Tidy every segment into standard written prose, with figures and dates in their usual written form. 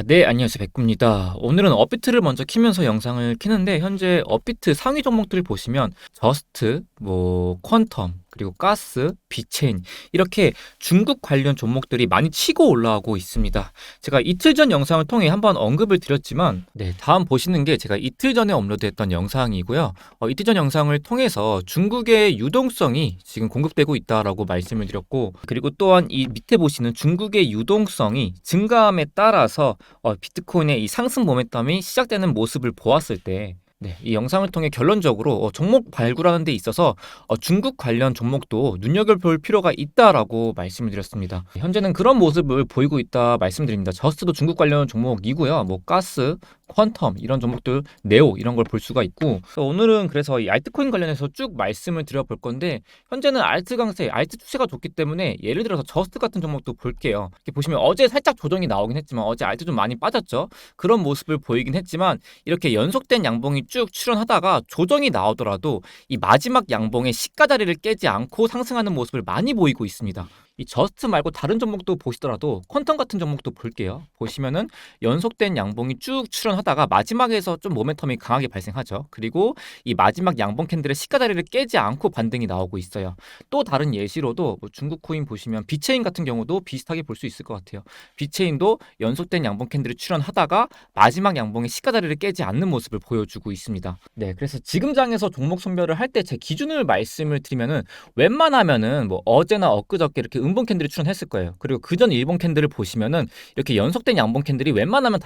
네, 안녕하세요. 백구입니다. 오늘은 업비트를 먼저 키면서 영상을 키는데, 현재 업비트 상위 종목들을 보시면, 저스트, 퀀텀, 그리고 가스, 비체인, 이렇게 중국 관련 종목들이 많이 치고 올라오고 있습니다. 제가 이틀 전 영상을 통해 한번 언급을 드렸지만, 네, 다음 보시는 게 제가 이틀 전에 업로드했던 영상이고요. 이틀 전 영상을 통해서 중국의 유동성이 지금 공급되고 있다라고 말씀을 드렸고, 그리고 또한 이 밑에 보시는 중국의 유동성이 증가함에 따라서 비트코인의 이 상승 모멘텀이 시작되는 모습을 보았을 때, 네, 이 영상을 통해 결론적으로 종목 발굴하는 데 있어서 중국 관련 종목도 눈여겨볼 필요가 있다라고 말씀을 드렸습니다. 현재는 그런 모습을 보이고 있다 말씀드립니다. 저스트도 중국 관련 종목이고요. 가스, 퀀텀 이런 종목들, 네오 이런 걸 볼 수가 있고, 오늘은 그래서 이 알트코인 관련해서 쭉 말씀을 드려볼 건데, 현재는 알트 강세, 알트 추세가 좋기 때문에 예를 들어서 저스트 같은 종목도 볼게요. 이렇게 보시면 어제 살짝 조정이 나오긴 했지만 어제 알트 좀 많이 빠졌죠. 그런 모습을 보이긴 했지만 이렇게 연속된 양봉이 쭉 출현하다가 조정이 나오더라도 이 마지막 양봉의 시가 자리를 깨지 않고 상승하는 모습을 많이 보이고 있습니다. 이 저스트 말고 다른 종목도 보시더라도 퀀텀 같은 종목도 볼게요. 보시면은 연속된 양봉이 쭉 출현하다가 마지막에서 좀 모멘텀이 강하게 발생하죠. 그리고 이 마지막 양봉 캔들의 시가 자리를 깨지 않고 반등이 나오고 있어요. 또 다른 예시로도 중국 코인 보시면 비체인 같은 경우도 비슷하게 볼 수 있을 것 같아요. 비체인도 연속된 양봉 캔들이 출현하다가 마지막 양봉의 시가 자리를 깨지 않는 모습을 보여주고 있습니다. 네, 그래서 지금 장에서 종목 선별을 할 때 제 기준을 말씀을 드리면은, 웬만하면은 어제나 엊그저께 이렇게 음봉 캔들이 출현했을 거예요. 그리고 그전 일봉 캔들을 보시면은 이렇게 연속된 양봉 캔들이 웬만한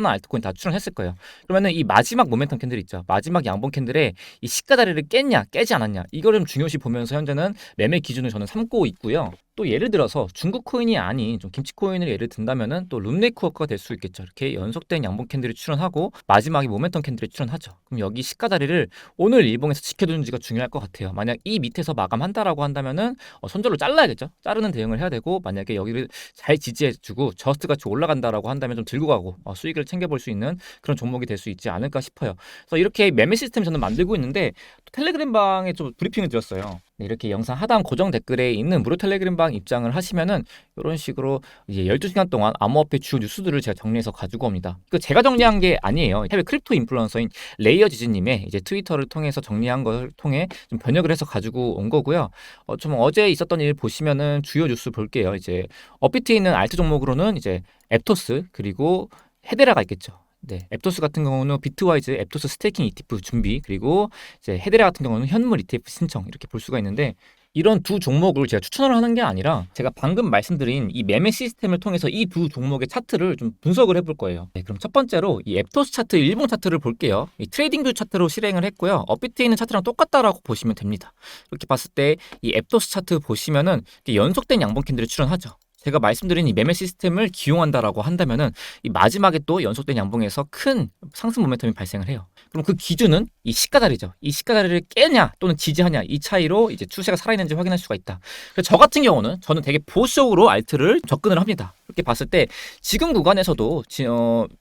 알트코인 다 출현했을 거예요. 그러면은 이 마지막 모멘텀 캔들 있죠. 마지막 양봉 캔들의 이 시가 자리를 깼냐, 깨지 않았냐, 이거를 좀 중요시 보면서 현재는 매매 기준을 저는 삼고 있고요. 또 예를 들어서 중국 코인이 아닌 좀 김치 코인을 예를 든다면은 또 룸네트워크가 될 수 있겠죠. 이렇게 연속된 양봉 캔들이 출현하고 마지막에 모멘텀 캔들이 출현하죠. 그럼 여기 시가 자리를 오늘 일봉에서 지켜두는지가 중요할 것 같아요. 만약 이 밑에서 마감한다라고 한다면은 손절로 잘라야겠죠. 자르는 대응을 해야 되고, 만약에 여기를 잘 지지해주고 저스트 같이 올라간다라고 한다면 좀 들고 가고 수익을 챙겨볼 수 있는 그런 종목이 될 수 있지 않을까 싶어요. 그래서 이렇게 매매 시스템 저는 만들고 있는데, 또 텔레그램 방에 좀 브리핑을 드렸어요. 네, 이렇게 영상 하단 고정 댓글에 있는 무료 텔레그램 방 입장을 하시면은 이런 식으로 이제 12시간 동안 암호화폐 주요 뉴스들을 제가 정리해서 가지고 옵니다. 그 제가 정리한 게 아니에요. 해외 크립토 인플루언서인 레이어 지지님의 이제 트위터를 통해서 정리한 걸 통해 좀 번역을 해서 가지고 온 거고요. 좀 어제 있었던 일 보시면은 주요 뉴스 볼게요. 이제 업비트에 있는 알트 종목으로는 이제 앱토스, 그리고 헤데라가 있겠죠. 네, 앱토스 같은 경우는 비트와이즈 앱토스 스테이킹 ETF 준비, 그리고 이제 헤데라 같은 경우는 현물 ETF 신청, 이렇게 볼 수가 있는데, 이런 두 종목을 제가 추천을 하는 게 아니라 제가 방금 말씀드린 이 매매 시스템을 통해서 이 두 종목의 차트를 좀 분석을 해볼 거예요. 네, 그럼 첫 번째로 이 앱토스 차트 일봉 차트를 볼게요. 이 트레이딩 뷰 차트로 실행을 했고요. 업비트에 있는 차트랑 똑같다라고 보시면 됩니다. 이렇게 봤을 때 이 앱토스 차트 보시면은 연속된 양봉 캔들이 출현하죠. 제가 말씀드린 이 매매 시스템을 기용한다라고 한다면은 이 마지막에 또 연속된 양봉에서 큰 상승 모멘텀이 발생을 해요. 그럼 그 기준은 이 시가 자리죠. 이 시가 자리를 깨냐 또는 지지하냐, 이 차이로 이제 추세가 살아있는지 확인할 수가 있다. 그래서 저 같은 경우는 저는 되게 보수적으로 알트를 접근을 합니다. 이렇게 봤을 때 지금 구간에서도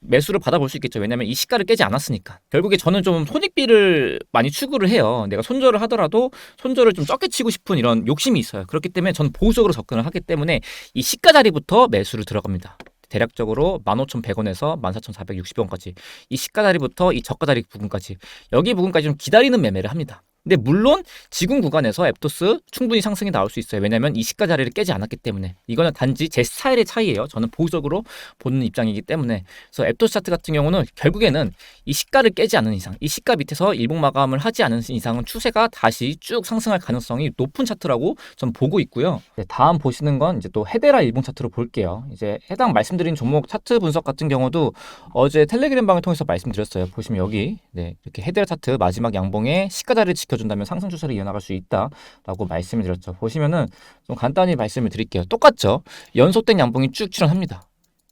매수를 받아볼 수 있겠죠. 왜냐하면 이 시가를 깨지 않았으니까. 결국에 저는 좀 손익비를 많이 추구를 해요. 내가 손절을 하더라도 손절을 좀 적게 치고 싶은 이런 욕심이 있어요. 그렇기 때문에 저는 보수적으로 접근을 하기 때문에 이 시가 자리부터 매수를 들어갑니다. 대략적으로 15,100원에서 14,460원까지 이 시가 자리부터 이 저가 자리 부분까지, 여기 부분까지 좀 기다리는 매매를 합니다. 근데 물론 지금 구간에서 앱토스 충분히 상승이 나올 수 있어요. 왜냐하면 이 시가 자리를 깨지 않았기 때문에. 이거는 단지 제 스타일의 차이예요. 저는 보수적으로 보는 입장이기 때문에. 그래서 앱토스 차트 같은 경우는 결국에는 이 시가를 깨지 않는 이상, 이 시가 밑에서 일봉 마감을 하지 않은 이상은 추세가 다시 쭉 상승할 가능성이 높은 차트라고 전 보고 있고요. 네, 다음 보시는 건 이제 또 헤데라 일봉 차트로 볼게요. 이제 해당 말씀드린 종목 차트 분석 같은 경우도 어제 텔레그램 방을 통해서 말씀드렸어요. 보시면 여기 네, 이렇게 헤데라 차트 마지막 양봉에 시가 자리를 지켜준다면 상승 추세를 이어나갈 수 있다라고 말씀을 드렸죠. 보시면은 좀 간단히 말씀을 드릴게요. 똑같죠. 연속된 양봉이 쭉 출현합니다.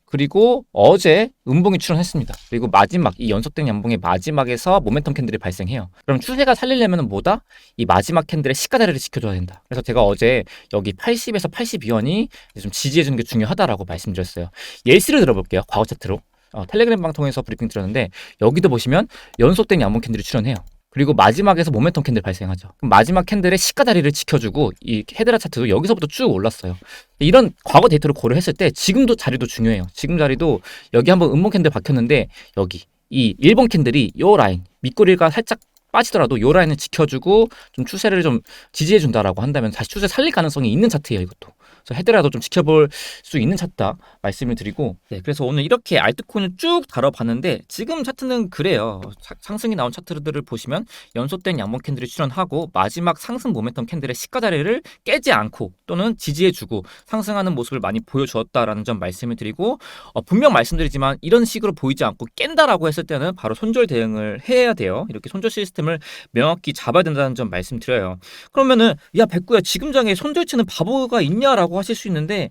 그리고 어제 음봉이 출현했습니다. 그리고 마지막 이 연속된 양봉의 마지막에서 모멘텀 캔들이 발생해요. 그럼 추세가 살리려면 뭐다? 이 마지막 캔들의 시가 자리를 지켜줘야 된다. 그래서 제가 어제 여기 80에서 82원이 좀 지지해주는 게 중요하다라고 말씀드렸어요. 예시를 들어볼게요. 과거 차트로. 텔레그램 방 통해서 브리핑 드렸는데, 여기도 보시면 연속된 양봉 캔들이 출현해요. 그리고 마지막에서 모멘텀 캔들 발생하죠. 그럼 마지막 캔들의 시가 다리를 지켜주고 이 헤드라 차트도 여기서부터 쭉 올랐어요. 이런 과거 데이터를 고려했을 때 지금도 자리도 중요해요. 지금 자리도 여기 한번 음봉 캔들 박혔는데 여기 이 1번 캔들이 요 라인 밑꼬리가 살짝 빠지더라도 요 라인을 지켜주고 좀 추세를 좀 지지해준다라고 한다면 다시 추세 살릴 가능성이 있는 차트예요, 이것도. 그래서 헤드라도 좀 지켜볼 수 있는 차트다 말씀을 드리고, 네, 그래서 오늘 이렇게 알트코인을 쭉 다뤄봤는데 지금 차트는 그래요. 상승이 나온 차트들을 보시면 연속된 양봉 캔들이 출현하고 마지막 상승 모멘텀 캔들의 시가 자리를 깨지 않고 또는 지지해주고 상승하는 모습을 많이 보여주었다라는 점 말씀을 드리고, 분명 말씀드리지만 이런 식으로 보이지 않고 깬다라고 했을 때는 바로 손절 대응을 해야 돼요. 이렇게 손절 시스템을 명확히 잡아야 된다는 점 말씀드려요. 그러면은 야 백구야 지금 장에 손절 치는 바보가 있냐라고 하실 수 있는데,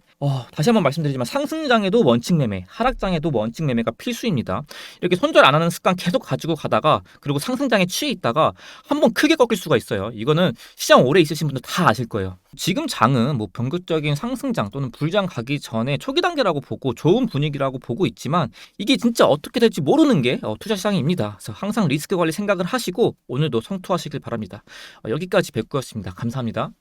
다시 한번 말씀드리지만 상승장에도 원칙 매매, 하락장에도 원칙 매매가 필수입니다. 이렇게 손절 안 하는 습관 계속 가지고 가다가 그리고 상승장에 취해 있다가 한번 크게 꺾일 수가 있어요. 이거는 시장 오래 있으신 분들 다 아실 거예요. 지금 장은 뭐 변격적인 상승장 또는 불장 가기 전에 초기 단계라고 보고 좋은 분위기라고 보고 있지만 이게 진짜 어떻게 될지 모르는 게 투자 시장입니다. 그래서 항상 리스크 관리 생각을 하시고 오늘도 성투하시길 바랍니다. 여기까지 뵙고였습니다. 감사합니다.